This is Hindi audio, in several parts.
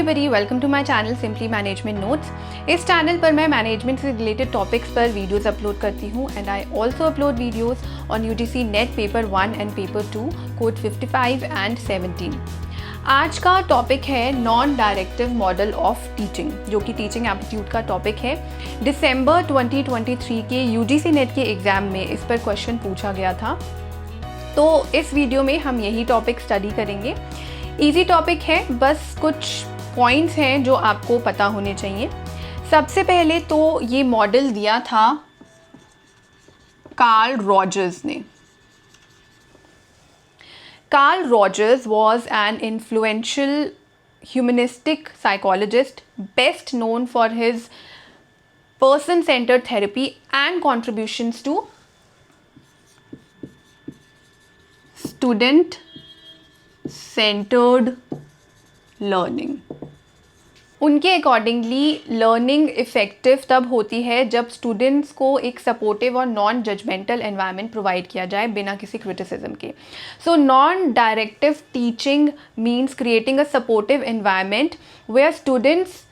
Everybody, welcome to my channel simply management notes. इस चैनल पर मैं मैनेजमेंट से रिलेटेड टॉपिक्स पर वीडियोस अपलोड करती हूँ and I also upload videos on UGC NET paper 1 and paper 2 code 55 and 17। आज का टॉपिक है non directive model of teaching, जो कि टीचिंग एप्टीट्यूड का टॉपिक है। दिसंबर 2023 के यूजीसी नेट के एग्ज़ाम में इस पर क्वेश्चन पूछा गया था, तो इस वीडियो में हम यही टॉपिक स्टडी करेंगे। इजी टॉपिक है, बस कुछ पॉइंट्स हैं जो आपको पता होने चाहिए। सबसे पहले तो ये मॉडल दिया था कार्ल रॉजर्स ने। Karl Rogers was an influential humanistic psychologist best known for his person-centered therapy and contributions to student-centered learning। उनके अकॉर्डिंगली लर्निंग इफ़ेक्टिव तब होती है जब स्टूडेंट्स को एक सपोर्टिव और नॉन जजमेंटल एनवायरनमेंट प्रोवाइड किया जाए बिना किसी क्रिटिसिज्म के। So non directive teaching means creating a supportive environment where students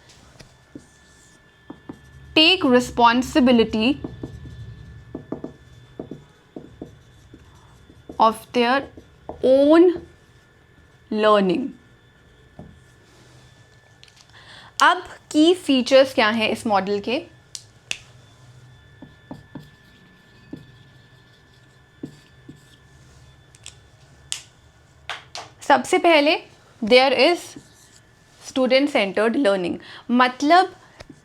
take responsibility of their own learning. अब की फीचर्स क्या हैं इस मॉडल के? सबसे पहले there is student centred learning, मतलब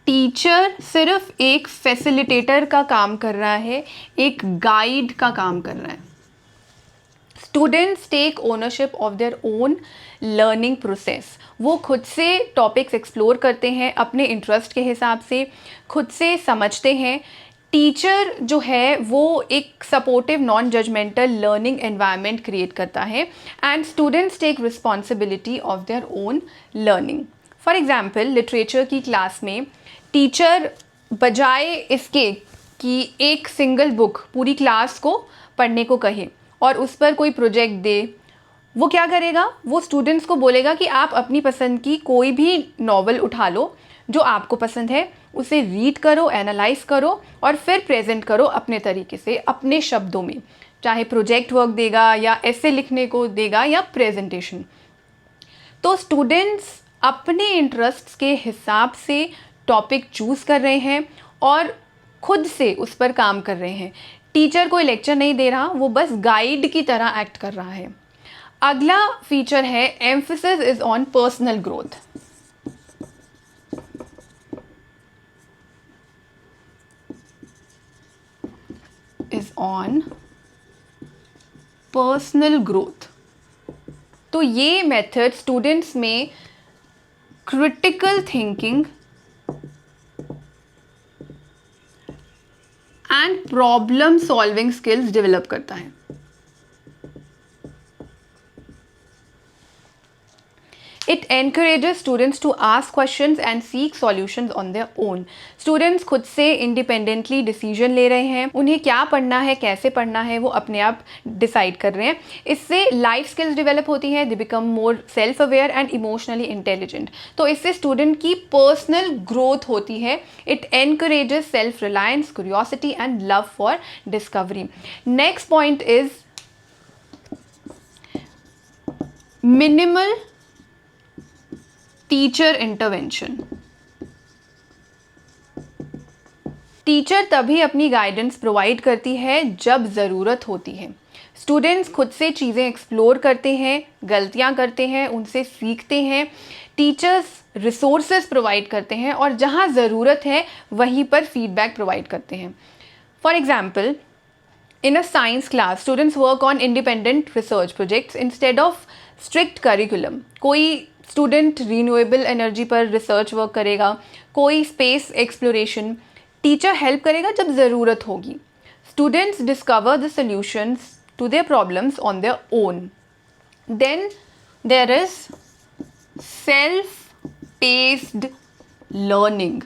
टीचर सिर्फ एक फैसिलिटेटर का काम कर रहा है, एक गाइड का काम कर रहा है। Students take ownership of their own learning process. वो खुद से टॉपिक्स एक्सप्लोर करते हैं, अपने इंटरेस्ट के हिसाब से खुद से समझते हैं। टीचर जो है वो एक supportive non judgemental learning environment create करता है and students take responsibility of their own learning. For example, literature की क्लास में टीचर बजाय इसके कि एक सिंगल बुक पूरी क्लास को पढ़ने को कहे और उस पर कोई प्रोजेक्ट दे, वो क्या करेगा? वो स्टूडेंट्स को बोलेगा कि आप अपनी पसंद की कोई भी नॉवल उठा लो जो आपको पसंद है, उसे रीड करो, एनालाइज करो और फिर प्रेजेंट करो अपने तरीके से, अपने शब्दों में। चाहे प्रोजेक्ट वर्क देगा या ऐसे लिखने को देगा या प्रेजेंटेशन। तो स्टूडेंट्स अपने इंटरेस्ट्स के हिसाब से टॉपिक चूज़ कर रहे हैं और खुद से उस पर काम कर रहे हैं। टीचर कोई लेक्चर नहीं दे रहा, वो बस गाइड की तरह एक्ट कर रहा है। अगला फीचर है emphasis is on personal growth. Is on personal growth. तो ये मेथड स्टूडेंट्स में critical thinking and problem solving skills develop करता है। It encourages students to ask questions and seek solutions on their own. Students खुद से independently decision ले रहे हैं, उन्हें क्या पढ़ना है, कैसे पढ़ना है, वो अपने आप decide कर रहे हैं। इससे life skills develop होती हैं, they become more self-aware and emotionally intelligent. तो इससे student की personal growth होती है। It encourages self-reliance, curiosity and love for discovery. Next point is minimal teacher intervention. Teacher तभी अपनी गाइडेंस प्रोवाइड करती है जब ज़रूरत होती है। स्टूडेंट्स खुद से चीज़ें एक्सप्लोर करते हैं, गलतियां करते हैं, उनसे सीखते हैं। टीचर्स रिसोर्सेज प्रोवाइड करते हैं और जहां ज़रूरत है वहीं पर फीडबैक प्रोवाइड करते हैं। For example, in a science class students work on independent research projects instead of strict curriculum. कोई स्टूडेंट रीन्यूएबल एनर्जी पर रिसर्च वर्क करेगा, कोई स्पेस एक्सप्लोरेशन। टीचर हेल्प करेगा जब ज़रूरत होगी। Students discover the solutions to their problems on their own. Then there is self paced learning.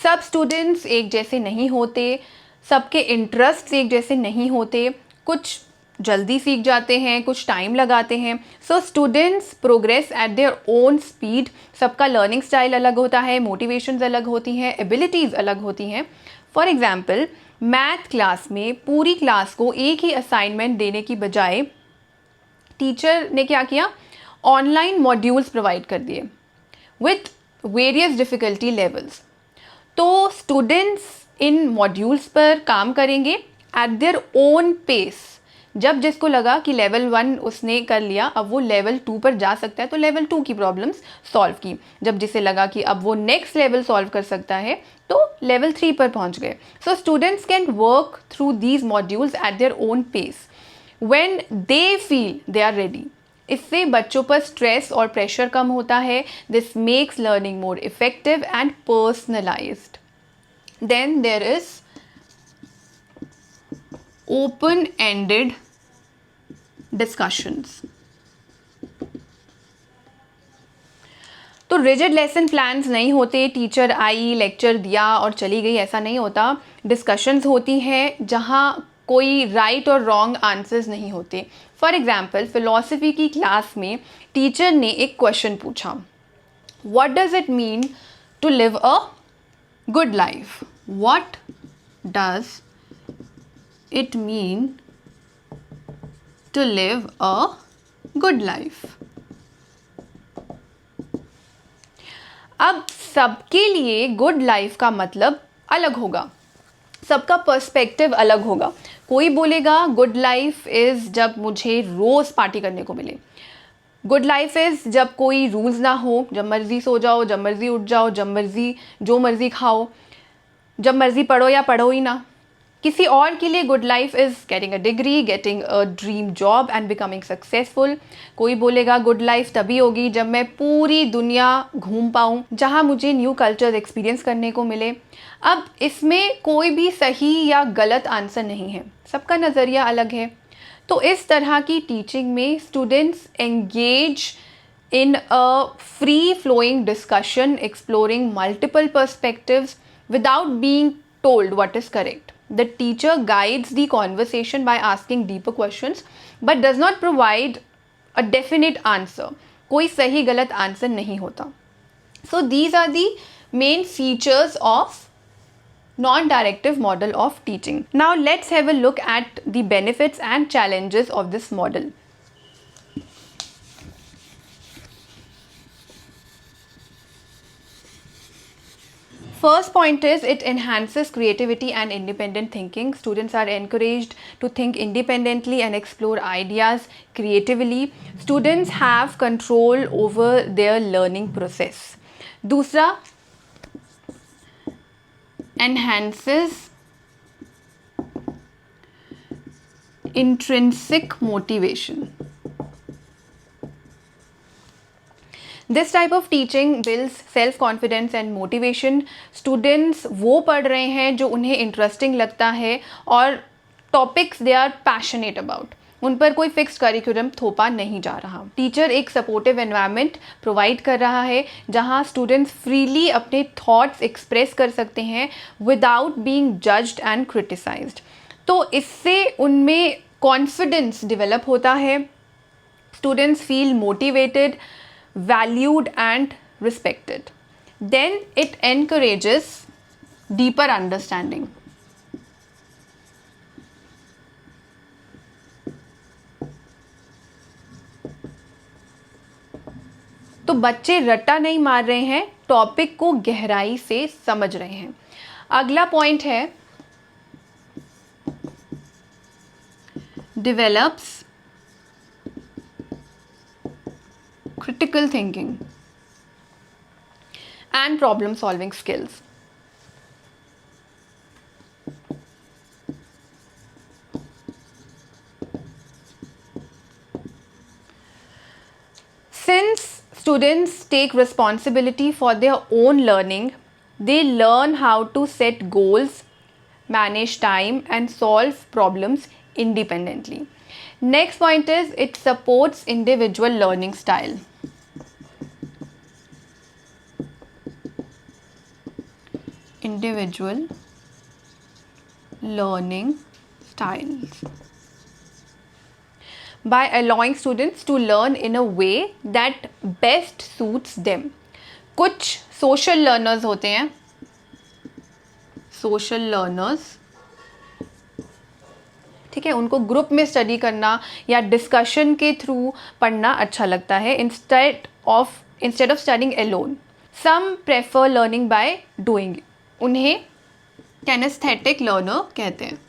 सब स्टूडेंट्स एक जैसे नहीं होते, सबके इंटरेस्ट एक जैसे नहीं होते। कुछ जल्दी सीख जाते हैं, कुछ टाइम लगाते हैं. So students progress eight their own speed. सबका लर्निंग स्टाइल अलग होता है, मोटिवेशंस अलग होती हैं, एबिलिटीज़ अलग होती हैं. फॉर एग्जाम्पल, मैथ क्लास में पूरी क्लास को एक ही असाइनमेंट देने की बजाय टीचर ने क्या किया, ऑनलाइन मॉड्यूल्स प्रोवाइड कर दिए विथ वेरियस डिफ़िकल्टी लेवल्स. तो स्टूडेंट्स इन मॉड्यूल्स पर काम करेंगे एट देयर ओन पेस. जब जिसको लगा कि लेवल 1 उसने कर लिया, अब वो लेवल 2 पर जा सकता है, तो लेवल 2 की प्रॉब्लम्स सॉल्व की. जब जिसे लगा कि अब वो नेक्स्ट लेवल सॉल्व कर सकता है, तो लेवल 3 पर पहुंच गए. So students can work through these modules at their own pace when they feel they are ready. इससे बच्चों पर स्ट्रेस और प्रेशर कम होता है. This makes learning more effective and personalised. Then there is open-ended discussions. तो रिजिड लेसन प्लान्स नहीं होते, टीचर आई लेक्चर दिया और चली गई, ऐसा नहीं होता. डिस्कशंस होती हैं जहाँ कोई राइट और रॉन्ग आंसर्स नहीं होते. फॉर एग्जाम्पल, फिलॉसफी की क्लास में टीचर ने एक क्वेश्चन पूछा, what does it mean to live a good life. What does it mean to live a good life. अब सबके लिए गुड लाइफ का मतलब अलग होगा, सबका पर्सपेक्टिव अलग होगा. कोई बोलेगा गुड लाइफ इज़ जब मुझे रोज़ पार्टी करने को मिले. गुड लाइफ इज़ जब कोई रूल्स ना हो, जब मर्ज़ी सो जाओ, जब मर्ज़ी उठ जाओ, जब मर्ज़ी जो मर्ज़ी खाओ, जब मर्ज़ी पढ़ो या पढ़ो ही ना. किसी और के लिए good life is getting a degree, getting a dream job and becoming successful. कोई बोलेगा गुड लाइफ तभी होगी जब मैं पूरी दुनिया घूम पाऊँ, जहाँ मुझे न्यू कल्चर एक्सपीरियंस करने को मिले. अब इसमें कोई भी सही या गलत आंसर नहीं है, सबका नज़रिया अलग है. तो इस तरह की टीचिंग में students engage in a free flowing discussion exploring multiple perspectives without being told what is correct. The teacher guides the conversation by asking deeper questions but does not provide a definite answer. कोई सही गलत आंसर नहीं होता. So these are the main features of non-directive model of teaching. Now let's have a look at the benefits and challenges of this model. First point is it enhances creativity and independent thinking. Students are encouraged to think independently and explore ideas creatively. Students have control over their learning process. दूसरा, enhances intrinsic motivation. This type of teaching builds self-confidence and motivation. Students वो पढ़ रहे हैं जो उन्हें इंटरेस्टिंग लगता है और topics they are passionate about. उन पर कोई फिक्स्ड करिकुलम थोपा नहीं जा रहा. टीचर एक सपोर्टिव एनवायरनमेंट प्रोवाइड कर रहा है जहां स्टूडेंट्स फ्रीली अपने थॉट्स एक्सप्रेस कर सकते हैं without being judged and criticised. तो इससे उनमें कॉन्फिडेंस डेवलप होता है. Students feel motivated, valued and respected. Then it encourages deeper understanding. तो बच्चे रट्टा नहीं मार रहे हैं, टॉपिक को गहराई से समझ रहे हैं. अगला पॉइंट है develops critical thinking and problem solving skills. Since students take responsibility for their own learning, they learn how to set goals, manage time and solve problems independently. Next point is it supports individual learning style. Individual learning styles. by allowing students to learn in a way that best suits them. कुछ सोशल लर्नर्स होते हैं, सोशल लर्नर्स, ठीक है, उनको ग्रुप में स्टडी करना या डिस्कशन के थ्रू पढ़ना अच्छा लगता है instead of studying alone. Some prefer learning by doing, उन्हें कैनेस्थेटिक लर्नर कहते हैं.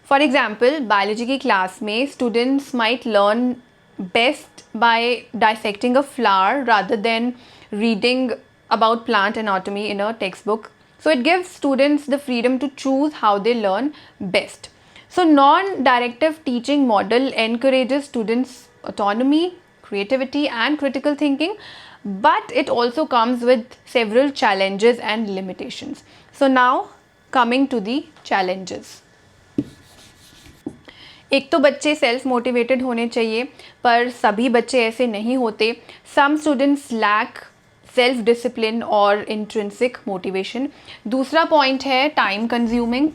फॉर एग्जाम्पल बायोलॉजी की क्लास में students might learn best by dissecting a flower rather than reading about plant anatomy in a textbook. So it gives students the freedom to choose how they learn best. So non-directive teaching model encourages students autonomy, creativity and critical thinking, but it also comes with several challenges and limitations. So now coming to the challenges. एक तो बच्चे सेल्फ मोटिवेटेड होने चाहिए, पर सभी बच्चे ऐसे नहीं होते. Some students lack self discipline और इंट्रिंसिक मोटिवेशन. दूसरा पॉइंट है टाइम कंज्यूमिंग.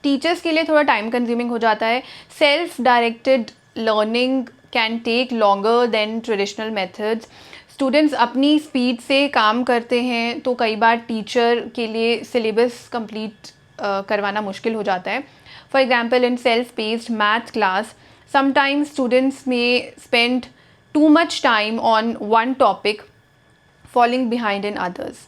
टीचर्स के लिए थोड़ा टाइम कंज्यूमिंग हो जाता है. Self directed learning can take longer than traditional methods. Students अपनी स्पीड से काम करते हैं तो कई बार टीचर के लिए सिलेबस कंप्लीट करवाना मुश्किल हो जाता है. For example in self paced math class sometimes students may spend too much time on one topic, falling behind in others.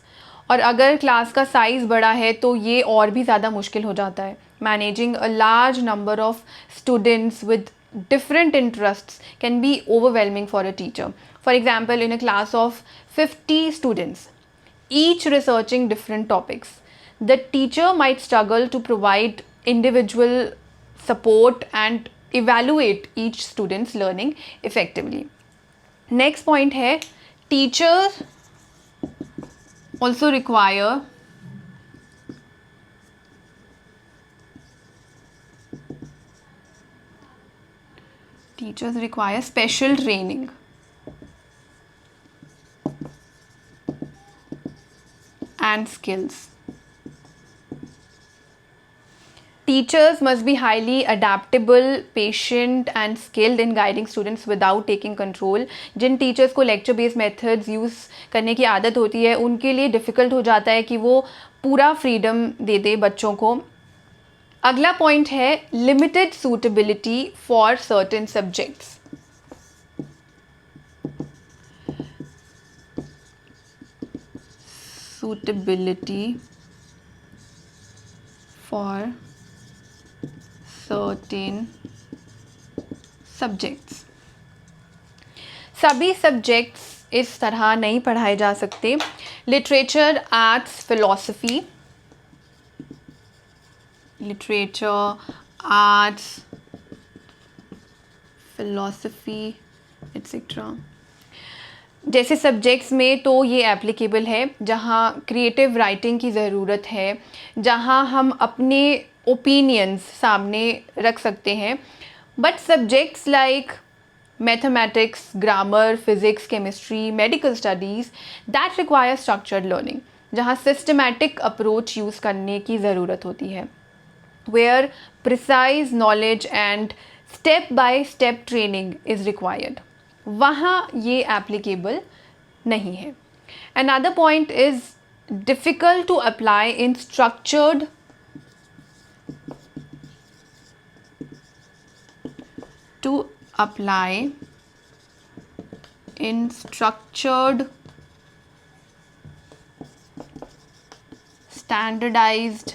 और अगर क्लास का साइज़ बड़ा है तो ये और भी ज़्यादा मुश्किल हो जाता है. Managing a large number of students with different interests can be overwhelming for a teacher. For example, in a class of 50 students, each researching different topics, the teacher might struggle to provide individual support and evaluate each student's learning effectively. Next point है teachers also require special training and skills. Teachers must be highly adaptable, patient and skilled in guiding students without taking control. Jin teachers को लेक्चर बेस्ड मेथड्स यूज़ करने की आदत होती है उनके लिए डिफ़िकल्ट हो जाता है कि वो पूरा फ्रीडम दे दे बच्चों को. अगला पॉइंट है limited suitability for certain subjects. Suitability for certain subjects. सभी सब्जेक्ट्स इस तरह नहीं पढ़ाए जा सकते. लिटरेचर, आर्ट्स, फिलॉसफी, एट्सेट्रा जैसे सब्जेक्ट्स में तो ये एप्लीकेबल है जहाँ क्रिएटिव राइटिंग की ज़रूरत है, जहाँ हम अपने ओपिनियंस सामने रख सकते हैं. But subjects like mathematics, grammar, physics, chemistry, medical studies that require structured learning, जहाँ सिस्टमैटिक अप्रोच यूज़ करने की ज़रूरत होती है, where precise knowledge and step by step training is required, वहाँ ये एप्लीकेबल नहीं है. Another point is difficult to apply in structured standardized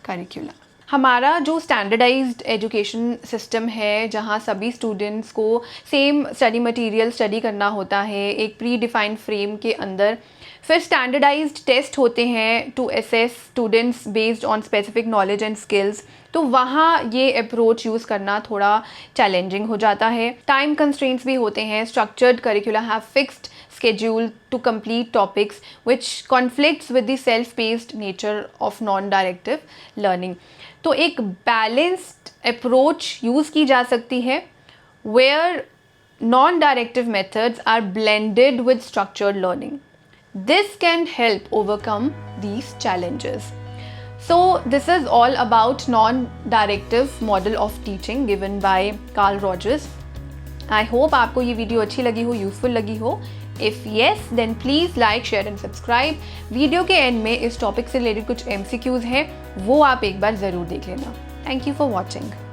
curriculum. हमारा जो स्टैंडर्डाइज्ड एजुकेशन सिस्टम है जहाँ सभी स्टूडेंट्स को सेम स्टडी मटेरियल स्टडी करना होता है एक प्री डिफाइंड फ्रेम के अंदर, फिर स्टैंडर्डाइज्ड टेस्ट होते हैं to assess students based on specific knowledge and skills, तो वहाँ ये अप्रोच यूज़ करना थोड़ा चैलेंजिंग हो जाता है. टाइम कंस्ट्रेंट्स भी होते हैं. Structured करिकुला have fixed schedule to complete topics which conflicts with the self-paced nature of non-directive learning. तो एक balanced approach यूज़ की जा सकती है where non-directive methods are blended with structured learning. This can help overcome these challenges. So this is all about non-directive model of teaching given by Carl Rogers. I hope आपको ये वीडियो अच्छी लगी हो, यूजफुल लगी हो. If yes, then please like, share and subscribe. Video के एंड में इस टॉपिक से रिलेटेड कुछ MCQs हैं, वो आप एक बार ज़रूर देख लेना. Thank you for watching.